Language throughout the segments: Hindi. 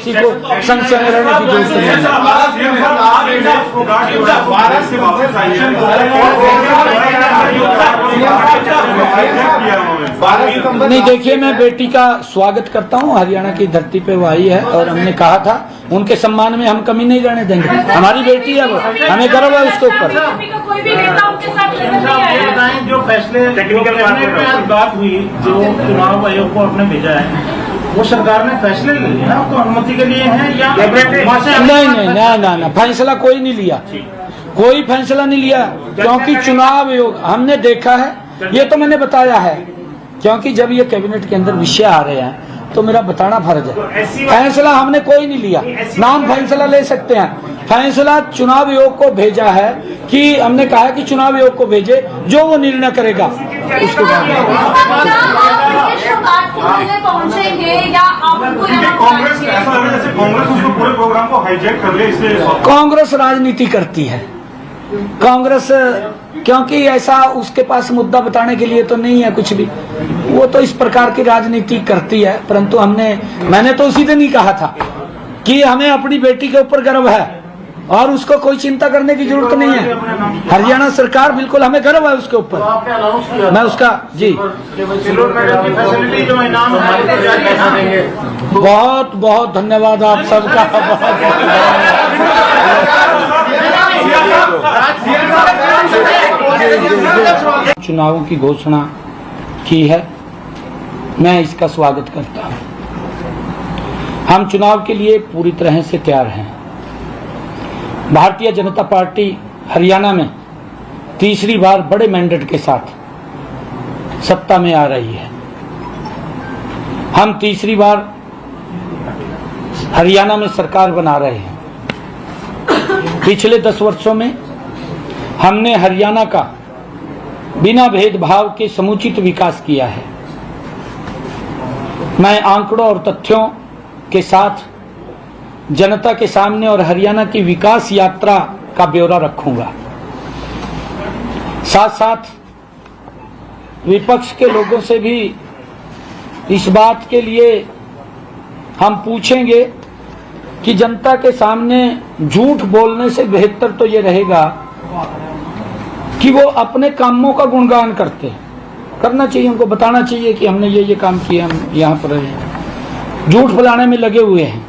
किसी को संशय में रहने की जरूरत नहीं है। नहीं, देखिए, मैं बेटी का स्वागत करता हूँ। हरियाणा की धरती पे वो आई है और हमने कहा था उनके सम्मान में हम कमी नहीं रहने देंगे। हमारी बेटी है वो, हमें गर्व है उसके ऊपर। जो फैसले बात हुई, जो चुनाव आयोग को आपने भेजा है, वो सरकार ने फैसले ले लिया ना, तो अनुमति के लिए है या नहीं, फैसला कोई नहीं लिया, कोई फैसला नहीं लिया, क्योंकि चुनाव आयोग हमने देखा है, ये तो मैंने बताया है, क्योंकि जब ये कैबिनेट के अंदर विषय आ रहे हैं तो मेरा बताना फर्ज है। फैसला हमने कोई नहीं लिया, नाम फैसला ले सकते हैं, फैसला चुनाव आयोग को भेजा है कि हमने कहा कि चुनाव आयोग को भेजे, जो वो निर्णय करेगा उसके बाद कांग्रेस राजनीति करती है। कांग्रेस क्योंकि ऐसा उसके पास मुद्दा बताने के लिए तो नहीं है कुछ भी, वो तो इस प्रकार की राजनीति करती है। परंतु मैंने तो उसी दिन ही कहा था कि हमें अपनी बेटी के ऊपर गर्व है और उसको कोई चिंता करने की जरूरत नहीं है। हरियाणा सरकार बिल्कुल, हमें गर्व है उसके ऊपर। मैं उसका जी बहुत बहुत धन्यवाद आप सबका। चुनावों की घोषणा की है, मैं इसका स्वागत करता हूं। हम चुनाव के लिए पूरी तरह से तैयार हैं। भारतीय जनता पार्टी हरियाणा में तीसरी बार बड़े मैंडेट के साथ सत्ता में आ रही है। हम तीसरी बार हरियाणा में सरकार बना रहे हैं। पिछले 10 वर्षों में हमने हरियाणा का बिना भेदभाव के समुचित विकास किया है। मैं आंकड़ों और तथ्यों के साथ जनता के सामने और हरियाणा की विकास यात्रा का ब्यौरा रखूंगा। साथ साथ विपक्ष के लोगों से भी इस बात के लिए हम पूछेंगे कि जनता के सामने झूठ बोलने से बेहतर तो ये रहेगा कि वो अपने कामों का गुणगान करना चाहिए, उनको बताना चाहिए कि हमने ये काम किया, हम यहाँ पर रहे। झूठ फैलाने में लगे हुए हैं।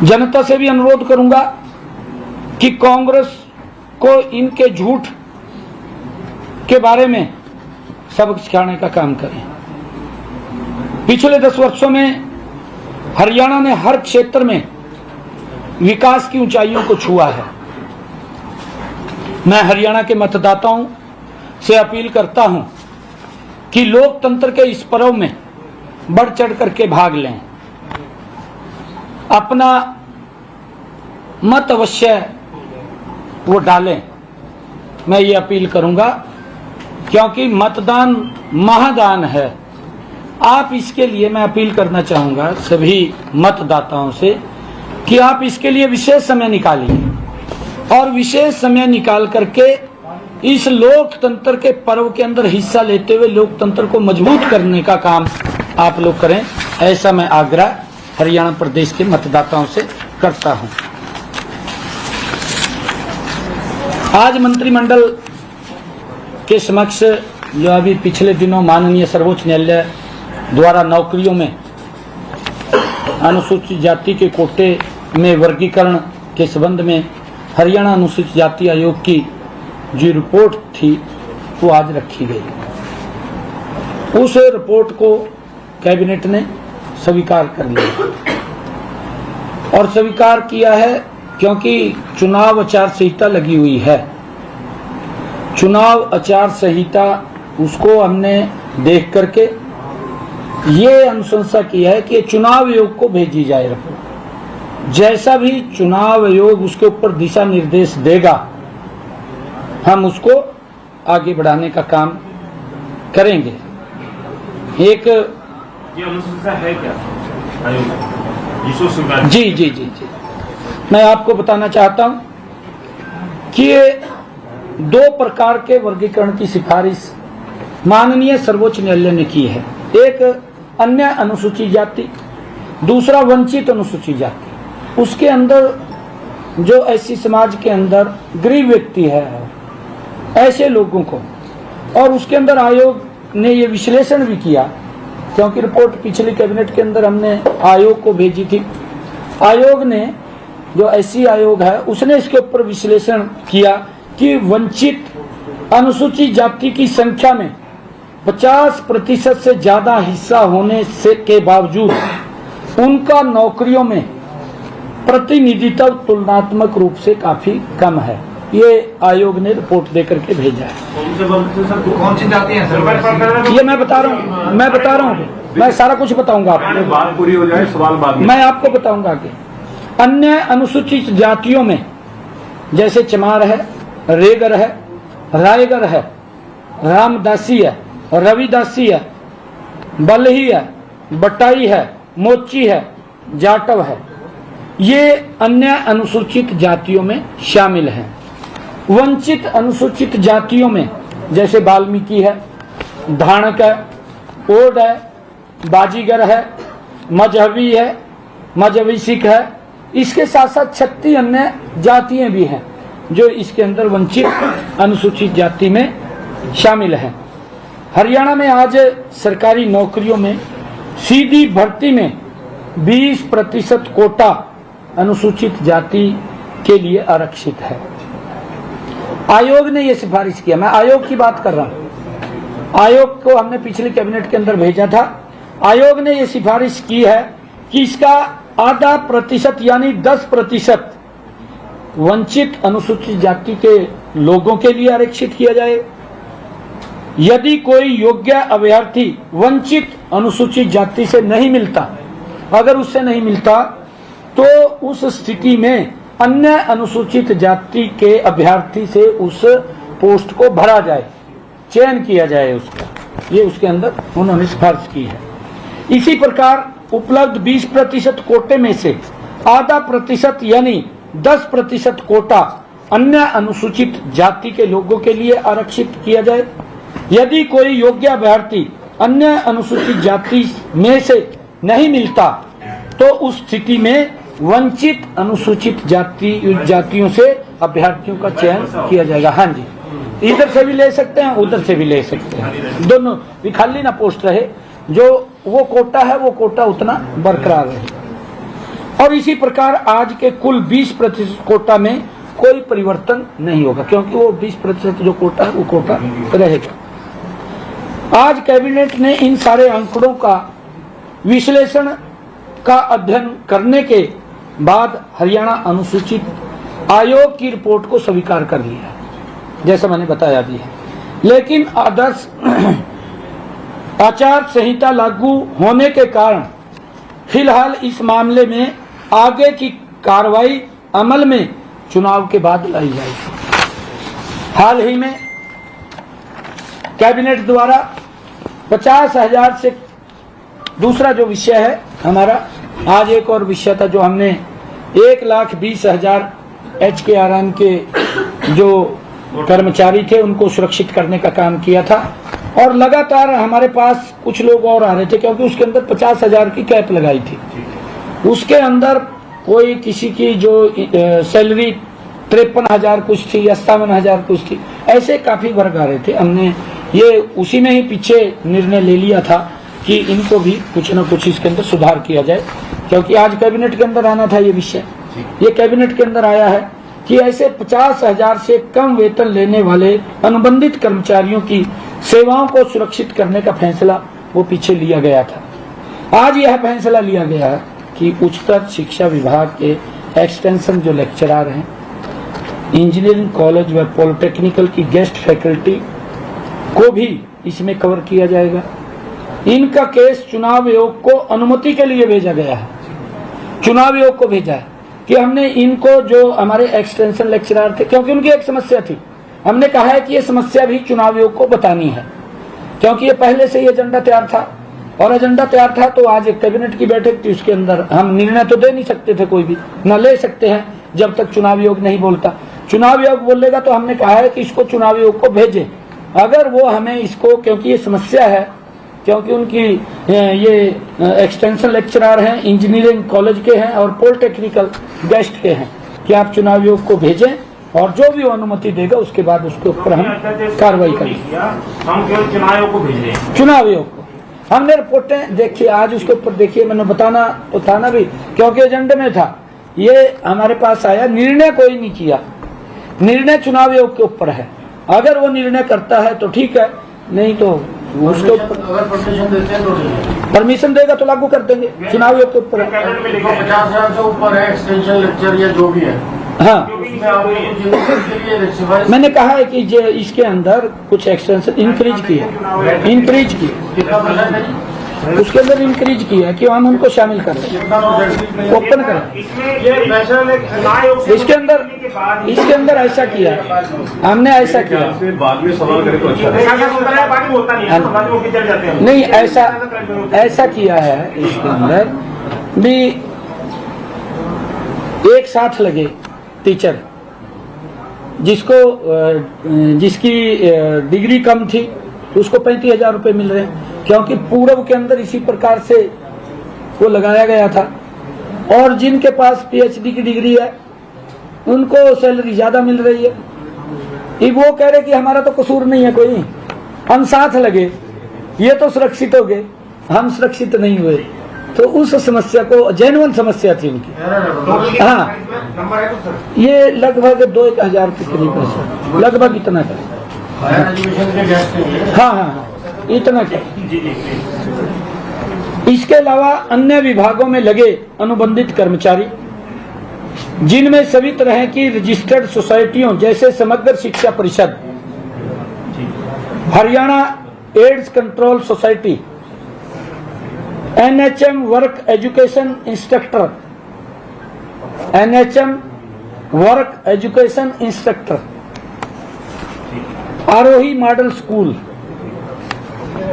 जनता से भी अनुरोध करूंगा कि कांग्रेस को इनके झूठ के बारे में सबक सिखाने का काम करें। पिछले 10 वर्षों में हरियाणा ने हर क्षेत्र में विकास की ऊंचाइयों को छुआ है। मैं हरियाणा के मतदाताओं से अपील करता हूं कि लोकतंत्र के इस पर्व में बढ़ चढ़ करके भाग लें, अपना मत अवश्य वो डालें। मैं ये अपील करूंगा क्योंकि मतदान महादान है। आप इसके लिए, मैं अपील करना चाहूंगा सभी मतदाताओं से कि आप इसके लिए विशेष समय निकालिए और विशेष समय निकाल करके इस लोकतंत्र के पर्व के अंदर हिस्सा लेते हुए लोकतंत्र को मजबूत करने का काम आप लोग करें। ऐसा मैं आग्रह हरियाणा प्रदेश के मतदाताओं से करता हूं। आज मंत्रिमंडल के समक्ष जो अभी पिछले दिनों माननीय सर्वोच्च न्यायालय द्वारा नौकरियों में अनुसूचित जाति के कोटे में वर्गीकरण के संबंध में हरियाणा अनुसूचित जाति आयोग की जो रिपोर्ट थी वो आज रखी गई। उस रिपोर्ट को कैबिनेट ने स्वीकार कर लिया और स्वीकार किया है क्योंकि चुनाव आचार संहिता लगी हुई है। चुनाव आचार संहिता उसको हमने देख करके ये अनुशंसा की है कि चुनाव आयोग को भेजी जाए रिपोर्ट। जैसा भी चुनाव आयोग उसके ऊपर दिशा निर्देश देगा हम उसको आगे बढ़ाने का काम करेंगे। एक ये अनुशंसा है क्या आयोग? जी मैं आपको बताना चाहता हूं कि ये 2 प्रकार के वर्गीकरण की सिफारिश माननीय सर्वोच्च न्यायालय ने की है। एक अन्य अनुसूचित जाति दूसरा वंचित अनुसूचित जाति, उसके अंदर जो ऐसी समाज के अंदर गरीब व्यक्ति है, ऐसे लोगों को, और उसके अंदर आयोग ने ये विश्लेषण भी किया, क्योंकि रिपोर्ट पिछली कैबिनेट के अंदर हमने आयोग को भेजी थी। आयोग ने, जो ऐसी आयोग है, उसने इसके ऊपर विश्लेषण किया कि वंचित अनुसूचित जाति की संख्या में 50% से ज्यादा हिस्सा होने से के बावजूद उनका नौकरियों में प्रतिनिधित्व तुलनात्मक रूप से काफी कम है। ये आयोग ने रिपोर्ट देकर के भेजा है। कौन सी जाति है सर? ये मैं बता रहा हूँ, मैं सारा कुछ बताऊंगा आपको। बात पूरी हो जाए, सवाल बाद में मैं आपको बताऊंगा कि अन्य अनुसूचित जातियों में जैसे चमार है, रेगर है, रायगर है, रामदासी है, रविदासी है, बलही है, बटाई है, मोची है, जाटव है, ये अन्य अनुसूचित जातियों में शामिल हैं। वंचित अनुसूचित जातियों में जैसे वाल्मीकि है, धाणक है, ओड है, बाजीगर है, मजहबी है, मजहबी सिख है, इसके साथ साथ 36 अन्य जातियां भी हैं जो इसके अंदर वंचित अनुसूचित जाति में शामिल हैं। हरियाणा में आज सरकारी नौकरियों में सीधी भर्ती में 20% कोटा अनुसूचित जाति के लिए आरक्षित है। आयोग ने यह सिफारिश किया, मैं आयोग की बात कर रहा हूं, आयोग को हमने पिछली कैबिनेट के अंदर भेजा था। आयोग ने यह सिफारिश की है कि इसका आधा प्रतिशत यानी 10% वंचित अनुसूचित जाति के लोगों के लिए आरक्षित किया जाए। यदि कोई योग्य अभ्यर्थी वंचित अनुसूचित जाति से नहीं मिलता, अगर उससे नहीं मिलता, तो उस स्थिति में अन्य अनुसूचित जाति के अभ्यर्थी से उस पोस्ट को भरा जाए, चयन किया जाए उसका। ये उसके अंदर उन्होंने सिफारिश की है। इसी प्रकार उपलब्ध 20% कोटे में से आधा प्रतिशत यानी 10% कोटा अन्य अनुसूचित जाति के लोगों के लिए आरक्षित किया जाए। यदि कोई योग्य अभ्यर्थी अन्य अनुसूचित जाति में से नहीं मिलता, तो उस स्थिति में वंचित अनुसूचित जातियों से अभ्यर्थियों का चयन किया जाएगा। हाँ जी, इधर से भी ले सकते हैं, उधर से भी ले सकते हैं, दोनों भी, खाली ना पोस्ट रहे, जो वो कोटा है वो कोटा उतना बरकरार रहे। और इसी प्रकार आज के कुल 20% कोटा में कोई परिवर्तन नहीं होगा, क्योंकि वो 20% जो कोटा है वो कोटा रहेगा। आज कैबिनेट ने इन सारे आंकड़ों का विश्लेषण का अध्ययन करने के बाद हरियाणा अनुसूचित आयोग की रिपोर्ट को स्वीकार कर लिया है, जैसा मैंने बताया भी है। लेकिन आदर्श आचार संहिता लागू होने के कारण फिलहाल इस मामले में आगे की कार्रवाई अमल में चुनाव के बाद लाई जाएगी। हाल ही में कैबिनेट द्वारा 50,000 से, दूसरा जो विषय है हमारा, आज एक और विषय था जो हमने 1,20,000 HKRN के जो कर्मचारी थे उनको सुरक्षित करने का काम किया था। और लगातार हमारे पास कुछ लोग और आ रहे थे, क्योंकि उसके अंदर 50,000 की कैप लगाई थी। उसके अंदर कोई किसी की जो सैलरी 53,000 कुछ थी या 57,000 कुछ थी, ऐसे काफी वर्ग आ रहे थे। हमने ये उसी में ही पीछे निर्णय ले लिया था कि इनको भी कुछ न कुछ इसके अंदर सुधार किया जाए, क्योंकि आज कैबिनेट के अंदर आना था ये विषय। ये कैबिनेट के अंदर आया है कि ऐसे 50,000 से कम वेतन लेने वाले अनुबंधित कर्मचारियों की सेवाओं को सुरक्षित करने का फैसला वो पीछे लिया गया था। आज यह फैसला लिया गया है कि उच्चतर शिक्षा विभाग के एक्सटेंशन जो लेक्चरर हैं, इंजीनियरिंग कॉलेज व पॉलिटेक्निकल की गेस्ट फैकल्टी को भी इसमें कवर किया जाएगा। इनका केस चुनाव आयोग को अनुमति के लिए भेजा गया है। चुनाव आयोग को भेजा है कि हमने इनको, जो हमारे एक्सटेंशन लेक्चरर थे, क्योंकि उनकी एक समस्या थी, हमने कहा है कि ये समस्या भी चुनाव आयोग को बतानी है, क्योंकि ये पहले से ही एजेंडा तैयार था। और एजेंडा तैयार था तो आज एक कैबिनेट की बैठक थी, उसके अंदर हम निर्णय तो दे नहीं सकते थे, कोई भी न ले सकते हैं जब तक चुनाव आयोग नहीं बोलता। चुनाव आयोग बोलेगा तो हमने कहा है कि इसको चुनाव आयोग को भेजें। अगर वो हमें इसको, क्योंकि ये समस्या है क्योंकि उनकी ये एक्सटेंशन लेक्चरर हैं, इंजीनियरिंग कॉलेज के हैं और पॉलिटेक्निकल गेस्ट के हैं कि आप चुनाव आयोग को भेजें और जो भी वो अनुमति देगा उसके बाद उसके ऊपर हम कार्रवाई करेंगे। हम केवल चुनाव आयोग को भेज रहे हैं। चुनाव आयोग को हमने रिपोर्टें देखी, आज उसके ऊपर देखिए, मैंने बताना तो था ना भी, क्योंकि एजेंडे में था। ये हमारे पास आया, निर्णय कोई नहीं किया, निर्णय चुनाव आयोग के ऊपर है। अगर वो निर्णय करता है तो ठीक है, नहीं तो उसके ऊपर अगर परमिशन देते हैं तो परमिशन देगा तो लागू कर देंगे। चुनाव आयोग के ऊपर है। 50,000 से ऊपर है एक्सटेंशन लेक्चर या जो भी है। हाँ, मैंने कहा है कि जे इसके अंदर कुछ एक्सटेंशन इंक्रीज किया, कितना परसेंट है जी? उसके अंदर इंक्रीज किया है कि हम उनको शामिल करें, कितना परसेंट? ओपन करें। इसमें ये फैसला चुनाव आयोग से इसके अंदर ऐसा किया, हमने ऐसा किया। बाद में सवाल करें तो अच्छा पार्टी बोलता नहीं है, बाद में वो चल जाते हैं। नहीं, ऐसा किया है इसके अंदर भी, एक साथ लगे टीचर जिसकी डिग्री कम थी तो उसको 35,000 रुपये मिल रहे हैं, क्योंकि पूर्व के अंदर इसी प्रकार से वो लगाया गया था। और जिनके पास पीएचडी की डिग्री है उनको सैलरी ज्यादा मिल रही है। ये वो कह रहे कि हमारा तो कसूर नहीं है कोई, हम साथ लगे, ये तो सुरक्षित हो गए, हम सुरक्षित नहीं हुए। तो उस समस्या को, जेन्युइन समस्या थी उनकी। हाँ, ये लगभग 2,000 के करीब है सर, लगभग इतना का। हाँ, इतना का। इसके अलावा अन्य विभागों में लगे अनुबंधित कर्मचारी, जिनमें सभी तरह की रजिस्टर्ड सोसाइटियों जैसे Samagra Shiksha Parishad, Haryana AIDS control society, NHM work education instructor, NHM work education instructor, Aarohi model school,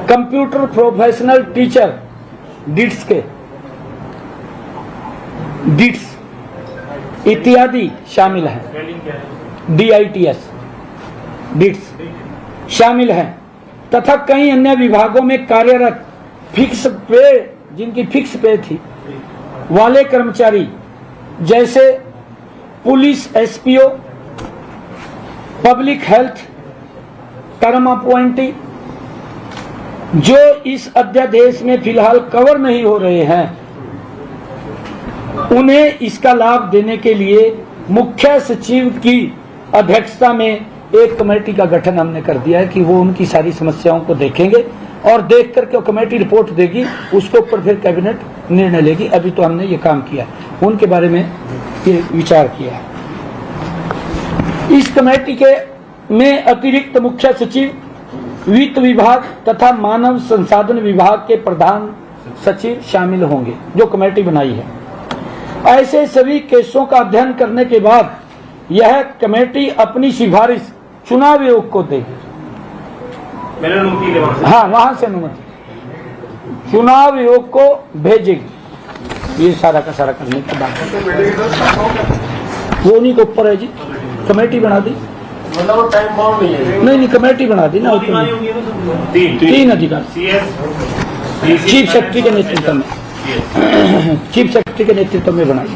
computer professional teacher डिट्स इत्यादि शामिल हैं। DITS डिट्स शामिल हैं तथा कई अन्य विभागों में कार्यरत फिक्स पे, जिनकी फिक्स पे थी, वाले कर्मचारी जैसे police SPO, public health term appointee, जो इस अध्यादेश में फिलहाल कवर नहीं हो रहे हैं, उन्हें इसका लाभ देने के लिए मुख्य सचिव की अध्यक्षता में एक कमेटी का गठन हमने कर दिया है कि वो उनकी सारी समस्याओं को देखेंगे और देख करके कमेटी रिपोर्ट देगी, उसके ऊपर फिर कैबिनेट निर्णय लेगी। अभी तो हमने ये काम किया, उनके बारे में ये विचार किया है। इस कमेटी के में अतिरिक्त मुख्य सचिव, वित्त विभाग तथा मानव संसाधन विभाग के प्रधान सचिव शामिल होंगे, जो कमेटी बनाई है। ऐसे सभी केसों का अध्ययन करने के बाद यह कमेटी अपनी सिफारिश चुनाव आयोग को देगी। हाँ, वहां से अनुमति चुनाव आयोग को भेजेगी। ये सारा का सारा करने के बाद वो उन्हीं के ऊपर है जी, कमेटी बना दी। मतलब टाइम बाउंड नहीं है? नहीं, कमेटी बना दी ना। 3 अधिकार चीफ सेक्रेटरी के नेतृत्व में, चीफ सेक्रेटरी के नेतृत्व में बनाई।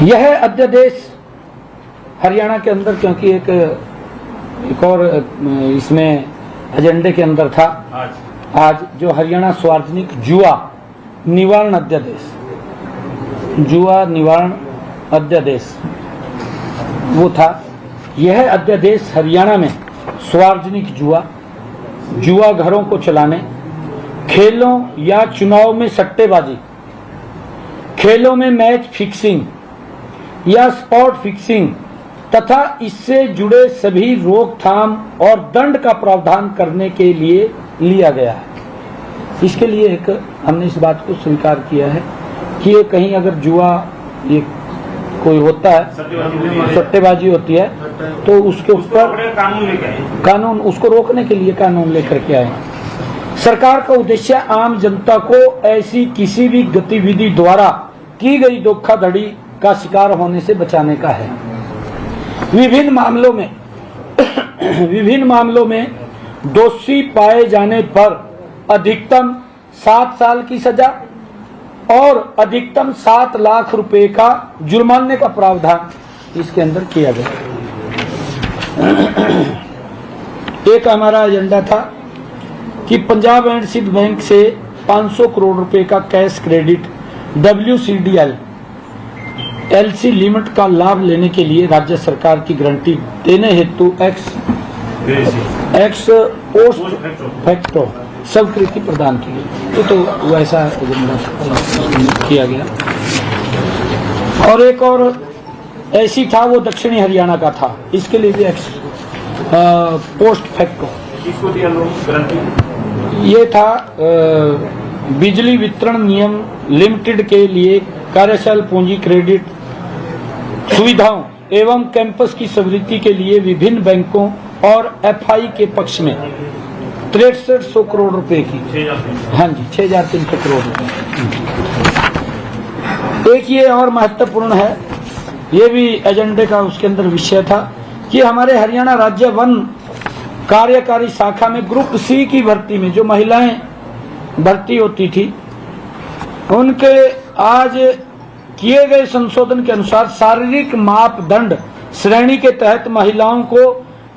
यह अध्यादेश हरियाणा के अंदर, क्योंकि एक और इसमें एजेंडे के अंदर था आज, जो हरियाणा सार्वजनिक जुआ निवारण अध्यादेश, जुआ निवारण अध्यादेश वो था। यह अध्यादेश हरियाणा में सार्वजनिक जुआ घरों को चलाने, खेलों या चुनाव में सट्टेबाजी, खेलों में मैच फिक्सिंग या स्पॉट फिक्सिंग तथा इससे जुड़े सभी रोकथाम और दंड का प्रावधान करने के लिए लिया गया है। इसके लिए हमने इस बात को स्वीकार किया है कि ये कहीं अगर जुआ ये कोई होता है, सट्टेबाजी होती है, तो उसके ऊपर कानून उसको रोकने के लिए कानून लेकर के आए। सरकार का उद्देश्य आम जनता को ऐसी किसी भी गतिविधि द्वारा की गई धोखाधड़ी का शिकार होने से बचाने का है। विभिन्न मामलों में दोषी पाए जाने पर अधिकतम 7 साल की सजा और अधिकतम 7 लाख रुपए का जुर्माने का प्रावधान इसके अंदर किया गया। एक हमारा एजेंडा था कि पंजाब एंड सिंध बैंक से 500 करोड़ रुपए का cash credit WCDL LC limit का लाभ लेने के लिए राज्य सरकार की गारंटी देने हेतु एक्स पोस्ट फैक्टो स्वीकृति प्रदान की गई। तो वैसा एजेंडा किया गया। और एक और ऐसी था, वो दक्षिणी हरियाणा का था, इसके लिए भी एक्स पोस्ट फैक्टो ये था। बिजली वितरण नियम लिमिटेड के लिए कार्यशील पूंजी क्रेडिट सुविधाओं एवं कैंपस की स्वीकृति के लिए विभिन्न बैंकों और FI के पक्ष में 6300 करोड़ रुपए की, हाँ जी 6300 करोड़ रुपए। एक ये और महत्वपूर्ण है, ये भी एजेंडे का उसके अंदर विषय था कि हमारे हरियाणा राज्य वन कार्यकारी शाखा में ग्रुप C की भर्ती में जो महिलाएं भर्ती होती थी, उनके आज किए गए संशोधन के अनुसार शारीरिक मापदंड श्रेणी के तहत महिलाओं को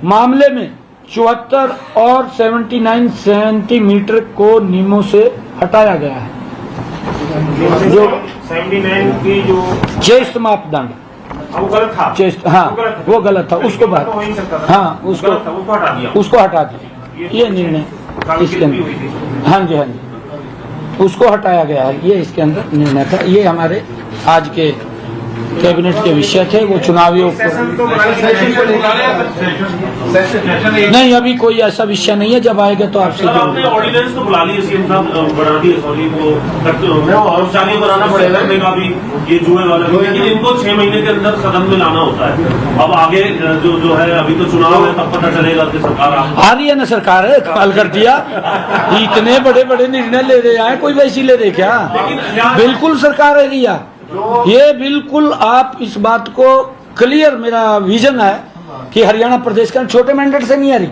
मामले में 74 और 79 सेंटीमीटर को नियमों से हटाया गया है। जो 79 की जो चेस्ट मापदंड वो गलत था, चेस्ट, हाँ वो गलत था, उसको बात, हाँ उसको हटा दिया। ये निर्णय इसके अंदर, हाँ जी उसको हटाया गया है, ये इसके अंदर निर्णय था। ये हमारे आज के कैबिनेट के विषय थे। वो चुनावी नहीं, अभी कोई ऐसा विषय नहीं है, जब आएगा तो आपसे ऑर्डिनेंस तो बुला ली सीएम साहब, बढ़ा दी सॉरी वो औपचारिक बनाना पड़ेगा अभी ये जुए वाला, लेकिन इनको 6 महीने के अंदर सदन में लाना होता है। अब आगे जो है, अभी तो चुनाव है, तब पता चलेगा कि सरकार आ रही है ना, सरकार है कमाल कर दिया, इतने बड़े बड़े निर्णय ले रहे हैं, कोई वैसी ले रहे क्या? बिल्कुल सरकार है रिया, ये बिल्कुल आप इस बात को क्लियर, मेरा विजन है कि हरियाणा प्रदेश का छोटे मैंडेट से नहीं आ रही,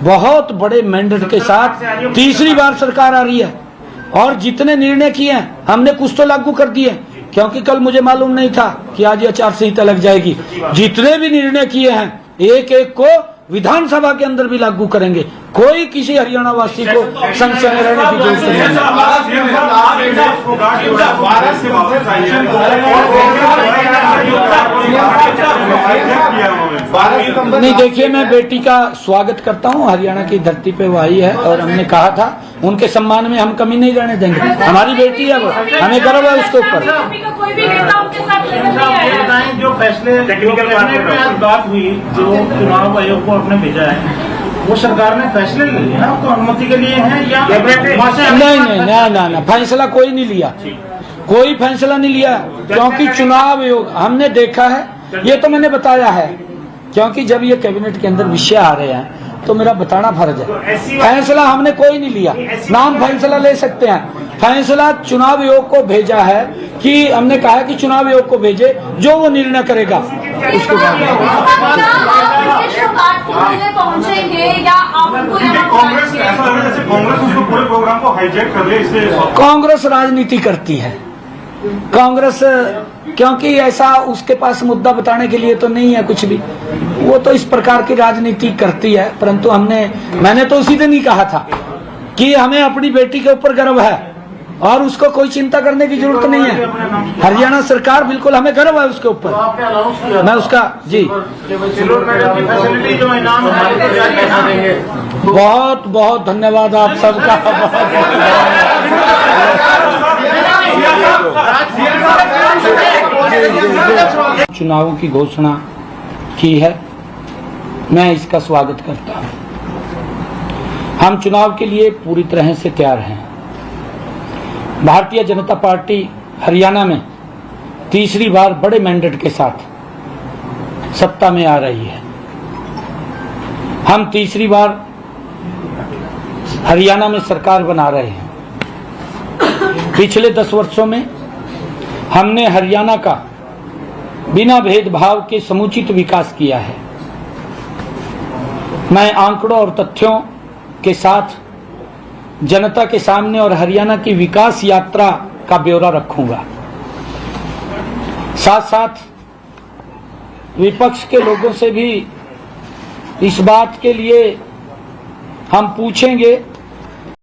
बहुत बड़े मैंडेट के साथ तीसरी बार सरकार आ रही है। और जितने निर्णय किए हैं हमने कुछ तो लागू कर दिए, क्योंकि कल मुझे मालूम नहीं था कि आज ये आचार संहिता लग जाएगी। जितने भी निर्णय किए हैं एक एक को विधानसभा के अंदर भी लागू करेंगे। कोई किसी हरियाणा वासी को संशय में रहने की जरूरत नहीं है। नहीं, देखिए मैं बेटी का स्वागत करता हूँ, हरियाणा की धरती पे वो आई है और हमने कहा था उनके सम्मान में हम कमी नहीं रहने देंगे। हमारी बेटी है वो, हमें गर्व है उसके ऊपर। जो फैसले बात हुई, जो चुनाव आयोग को आपने भेजा है, वो सरकार ने फैसले ले लिए ना, तो अनुमति के लिए है या नहीं, फैसला कोई नहीं लिया, कोई फैसला नहीं लिया, क्योंकि चुनाव आयोग हमने देखा है, ये तो मैंने बताया है, क्योंकि जब ये कैबिनेट के अंदर विषय आ रहे हैं तो मेरा बताना फर्ज है। फैसला हमने कोई नहीं लिया, नाम फैसला ले सकते हैं, फैसला चुनाव आयोग को भेजा है कि हमने कहा है कि चुनाव आयोग को भेजे, जो वो निर्णय करेगा उसके बाद कांग्रेस राजनीति करती है। कांग्रेस क्योंकि ऐसा उसके पास मुद्दा बताने के लिए तो नहीं है कुछ भी, वो तो इस प्रकार की राजनीति करती है। परंतु मैंने तो उसी दिन ही कहा था कि हमें अपनी बेटी के ऊपर गर्व है और उसको कोई चिंता करने की जरूरत नहीं है। हरियाणा सरकार बिल्कुल, हमें गर्व है उसके ऊपर। मैं उसका जी बहुत बहुत धन्यवाद आप सबका। चुनावों की घोषणा की है, मैं इसका स्वागत करता हूं। हम चुनाव के लिए पूरी तरह से तैयार हैं। भारतीय जनता पार्टी हरियाणा में तीसरी बार बड़े मैंडेट के साथ सत्ता में आ रही है। हम तीसरी बार हरियाणा में सरकार बना रहे हैं। पिछले 10 वर्षों में हमने हरियाणा का बिना भेदभाव के समुचित विकास किया है। मैं आंकड़ों और तथ्यों के साथ जनता के सामने और हरियाणा की विकास यात्रा का ब्यौरा रखूंगा। साथ साथ विपक्ष के लोगों से भी इस बात के लिए हम पूछेंगे